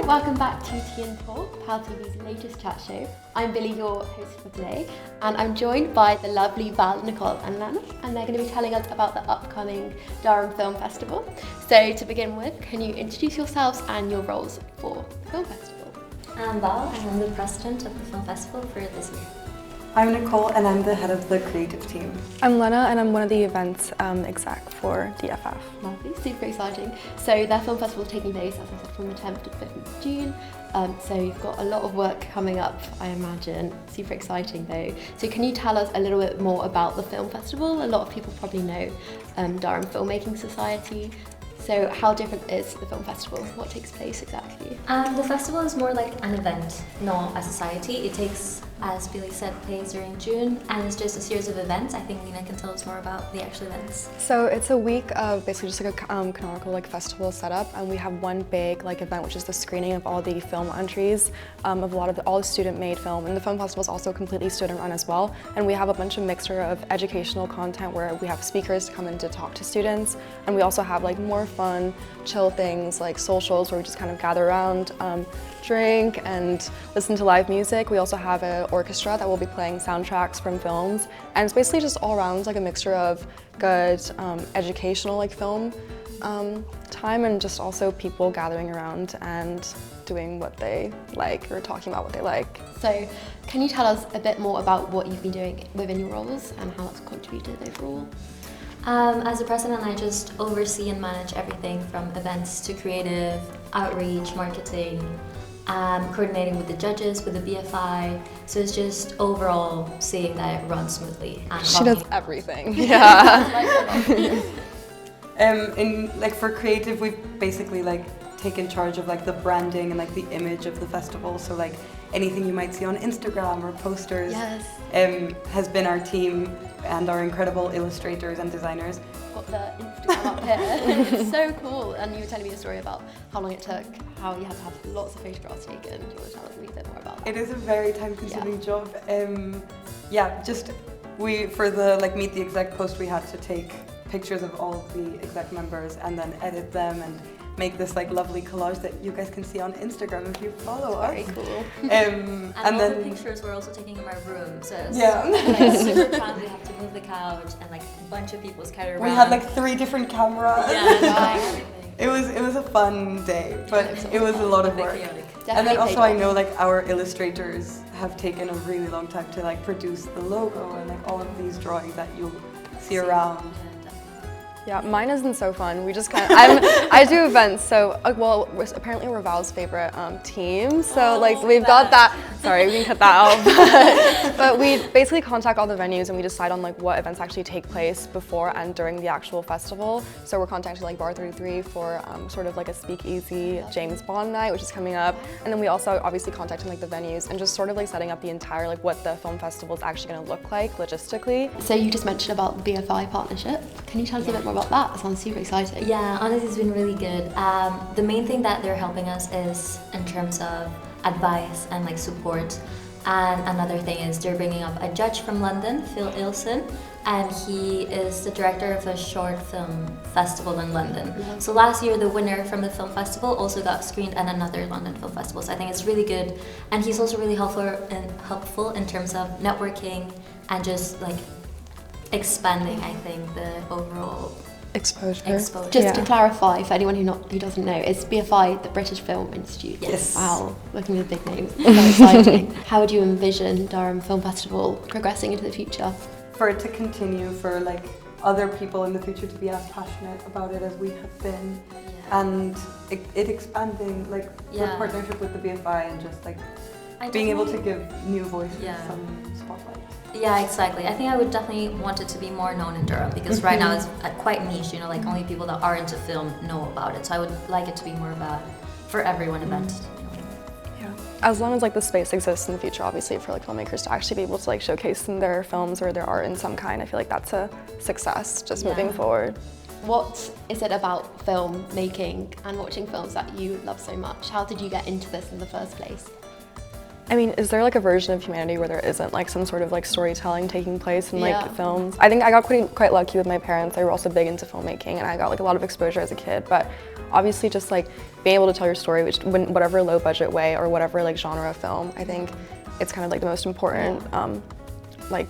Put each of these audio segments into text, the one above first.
welcome back to Tea and Talk, PalTV's latest chat show. I'm Billie, your host for today, and I'm joined by the lovely Val, Nicole and Lenna, and they're going to be telling us about the upcoming Durham Film Festival. So to begin with, can you introduce yourselves and your roles for the film festival? I'm Val, and I'm the president of the film festival for this year. I'm Nicole, and I'm the head of the creative team. I'm Lenna, and I'm one of the events exec for DFF. Lovely, super exciting. So their film festival is taking place, as I said, from the 10th to the 5th of June. So you've got a lot of work coming up, I imagine. Super exciting though. So can you tell us a little bit more about the film festival? A lot of people probably know Durham Filmmaking Society. So how different is the film festival? What takes place exactly? The festival is more like an event, not a society. It takes, as Billie said, place during June, and it's just a series of events. I think Gina can tell us more about the actual events. So it's a week of basically just like a canonical festival setup, and we have one big event, which is the screening of all the film entries of all the student-made film. And the film festival is also completely student-run as well. And we have a bunch of mixture of educational content where we have speakers come in to talk to students, and we also have more fun, chill things like socials where we just kind of gather around, drink and listen to live music. We also have an orchestra that will be playing soundtracks from films, and it's basically just all around a mixture of good educational film time, and just also people gathering around and doing what they like or talking about what they like. So can you tell us a bit more about what you've been doing within your roles and how that's contributed overall? As a president, I just oversee and manage everything from events to creative, outreach, marketing, coordinating with the judges, with the BFI. So it's just overall seeing that it runs smoothly. And she does everything. Yeah. For creative, we've basically taken charge of the branding and the image of the festival. So anything you might see on Instagram or posters, yes, has been our team and our incredible illustrators and designers. Got the Instagram up here. It's so cool. And you were telling me a story about how long it took, how you had to have lots of photographs taken. Do you want to tell us a little bit more about that? It is a very time-consuming job. For the Meet the Exec post, we had to take pictures of all of the exec members and then edit them and make this lovely collage that you guys can see on Instagram if you follow us. Very cool. And all the pictures we're also taking in my room, so it's super fun. We have to move the couch and a bunch of people scattered around. We had 3 different cameras. Yeah, it was a fun day, but it was a lot of work. And then also I know our illustrators have taken a really long time to produce the logo and all of these drawings that you'll see around. Yeah, mine isn't so fun. We just I do events, so apparently we're Val's favorite team. So we've got that. Sorry, we can cut that out. But we basically contact all the venues and we decide on what events actually take place before and during the actual festival. So we're contacting Bar 33 for sort of a speakeasy James Bond night, which is coming up. And then we also obviously contacting the venues and just sort of setting up the entire what the film festival is actually going to look like logistically. So you just mentioned about the BFI partnership. Can you tell us a bit more about that? That sounds super exciting. Yeah, honestly, it's been really good. The main thing that they're helping us is in terms of advice and support. And another thing is they're bringing up a judge from London, Phil Ilson, and he is the director of a short film festival in London. Mm-hmm. So last year, the winner from the film festival also got screened at another London film festival. So I think it's really good. And he's also really helpful in terms of networking and just expanding, I think, the overall exposure. Just to clarify, for anyone who doesn't know, is BFI the British Film Institute? Yes. Wow, working with big names. So exciting. How would you envision Durham Film Festival progressing into the future? For it to continue, for other people in the future to be as passionate about it as we have been, and it expanding the partnership with the BFI and just being able to give new voices some spotlight. Yeah, exactly. I think I would definitely want it to be more known in Durham because right now it's quite niche, only people that are into film know about it. So I would like it to be more of a for everyone event. Yeah. As long as the space exists in the future, obviously for filmmakers to actually be able to showcase in their films or their art in some kind, I feel that's a success just moving forward. What is it about film making and watching films that you love so much? How did you get into this in the first place? I mean, is there like a version of humanity where there isn't like some sort of like storytelling taking place in like Yeah. films? I think I got quite lucky with my parents. They were also big into filmmaking, and I got like a lot of exposure as a kid. But obviously, just like being able to tell your story, whatever low budget way or whatever like genre of film, I think it's kind of like the most important like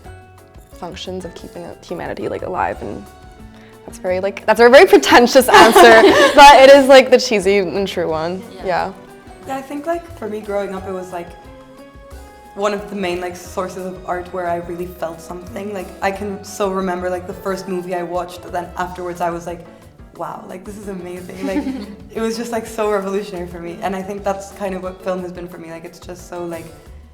functions of keeping humanity like alive. And that's a very pretentious answer, but it is like the cheesy and true one. Yeah. Yeah, I think like for me growing up, it was like one of the main like sources of art where I really felt something. Like I can so remember like the first movie I watched, then afterwards I was like, wow, like this is amazing. Like it was just like so revolutionary for me. And I think that's kind of what film has been for me. Like it's just so like,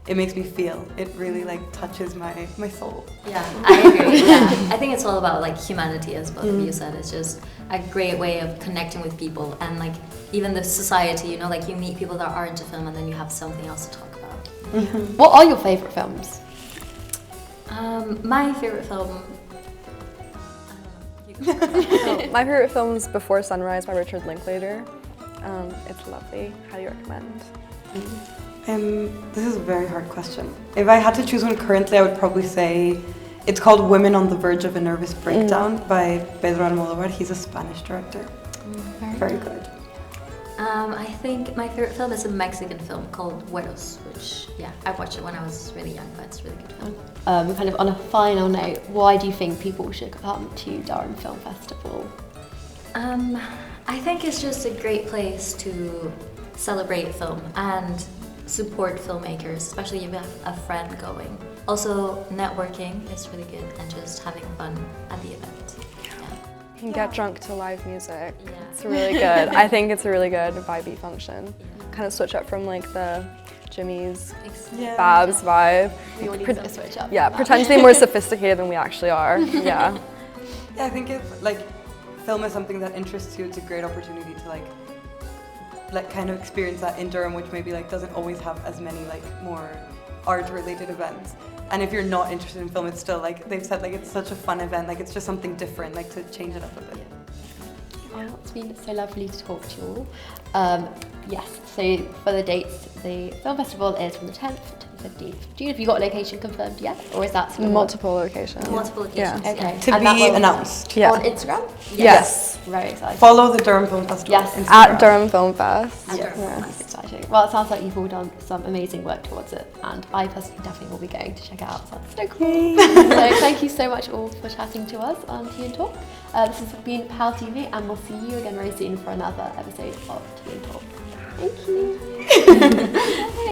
it makes me feel. It really like touches my soul. Yeah, I agree. Yeah, I think it's all about like humanity, as both of you said. It's just a great way of connecting with people, and like even the society, you know, like you meet people that are into film and then you have something else to talk about. What are your favourite films? My favorite film, My favorite film is Before Sunrise by Richard Linklater. It's lovely. Highly recommend. This is a very hard question. If I had to choose one currently, I would probably say it's called Women on the Verge of a Nervous Breakdown by Pedro Almodóvar. He's a Spanish director. Very good. I think my favorite film is a Mexican film called Güeros, which, I watched it when I was really young, but it's a really good film. Kind of on a final note, why do you think people should come to Durham Film Festival? I think it's just a great place to celebrate film and support filmmakers, especially if you have a friend going. Also, networking is really good, and just having fun at the event. You can get drunk to live music. Yeah. It's really good. I think it's a really good vibey function. Kind of switch up from like the Jimmy's, Babs vibe. We all need to switch up. Yeah, pretend to be more sophisticated than we actually are. Yeah. Yeah, I think if like film is something that interests you, it's a great opportunity to like kind of experience that in Durham, which maybe like doesn't always have as many like more art-related events. And if you're not interested in film, it's still like they've said, like it's such a fun event, like it's just something different, like to change it up a bit. Oh, it's been so lovely to talk to you all. Yes, so for the dates, the film festival is from the 10th to the 15th of June. Have you got a location confirmed yet, or is that still Multiple locations. Multiple Yeah. occasions. Okay. To And that be will- announced. Yeah. on Instagram? Yes. Very exciting. Follow the Durham Film Festival. Yes. Instagram. At Durham Film Fest. At Durham Film Yes. That's exciting. Well, it sounds like you've all done some amazing work towards it, and I personally definitely will be going to check it out. So that's so cool. So thank you so much all for chatting to us on Tea and Talk. This has been PalTV, and we'll see you again very soon for another episode of Tea and Talk. Thank you.